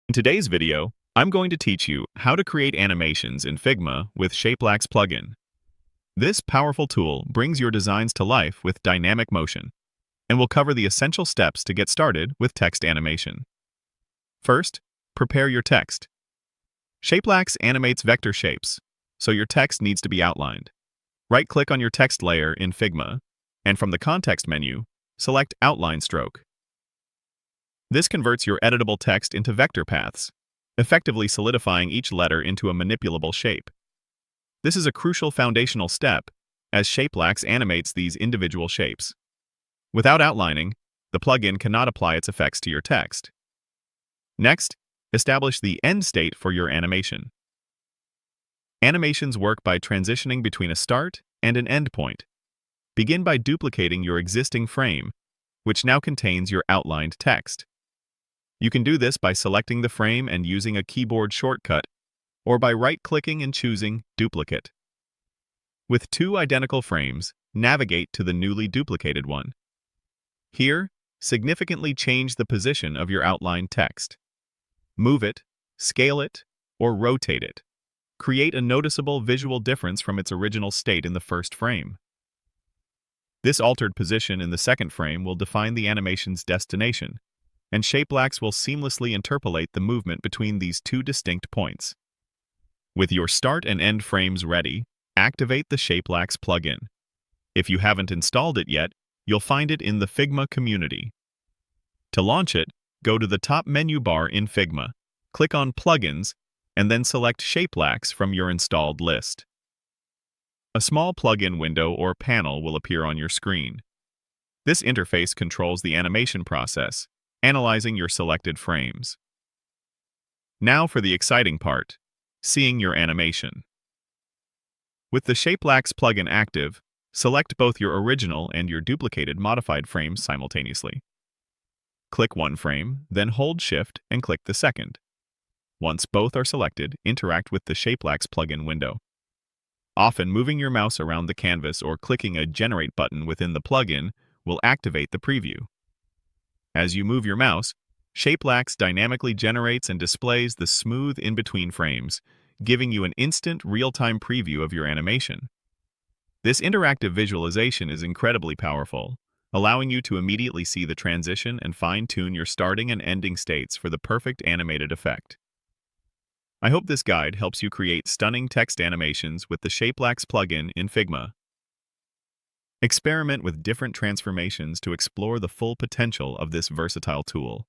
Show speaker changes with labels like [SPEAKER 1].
[SPEAKER 1] In today's video, I'm going to teach you how to create animations in Figma with Shapelax plugin. This powerful tool brings your designs to life with dynamic motion, and will cover the essential steps to get started with text animation. First, prepare your text. Shapelax animates vector shapes, so your text needs to be outlined. Right-click on your text layer in Figma, and from the context menu, select Outline Stroke. This converts your editable text into vector paths, effectively solidifying each letter into a manipulable shape. This is a crucial foundational step, as Shapelax animates these individual shapes. Without outlining, the plugin cannot apply its effects to your text. Next, establish the end state for your animation. Animations work by transitioning between a start and an end point. Begin by duplicating your existing frame, which now contains your outlined text. You can do this by selecting the frame and using a keyboard shortcut, or by right-clicking and choosing Duplicate. With two identical frames, navigate to the newly duplicated one. Here, significantly change the position of your outlined text. Move it, scale it, or rotate it. Create a noticeable visual difference from its original state in the first frame. This altered position in the second frame will define the animation's destination, and Shapelax will seamlessly interpolate the movement between these two distinct points. With your start and end frames ready, activate the Shapelax plugin. If you haven't installed it yet, you'll find it in the Figma community. To launch it, go to the top menu bar in Figma, click on Plugins, and then select Shapelax from your installed list. A small plugin window or panel will appear on your screen. This interface controls the animation process, analyzing your selected frames. Now for the exciting part, seeing your animation. With the Shapelax plugin active, select both your original and your duplicated modified frames simultaneously. Click one frame, then hold Shift and click the second. Once both are selected, interact with the Shapelax plugin window. Often, moving your mouse around the canvas or clicking a Generate button within the plugin will activate the preview. As you move your mouse, Shapelax dynamically generates and displays the smooth in-between frames, giving you an instant real-time preview of your animation. This interactive visualization is incredibly powerful, allowing you to immediately see the transition and fine-tune your starting and ending states for the perfect animated effect. I hope this guide helps you create stunning text animations with the Shapelax plugin in Figma. Experiment with different transformations to explore the full potential of this versatile tool.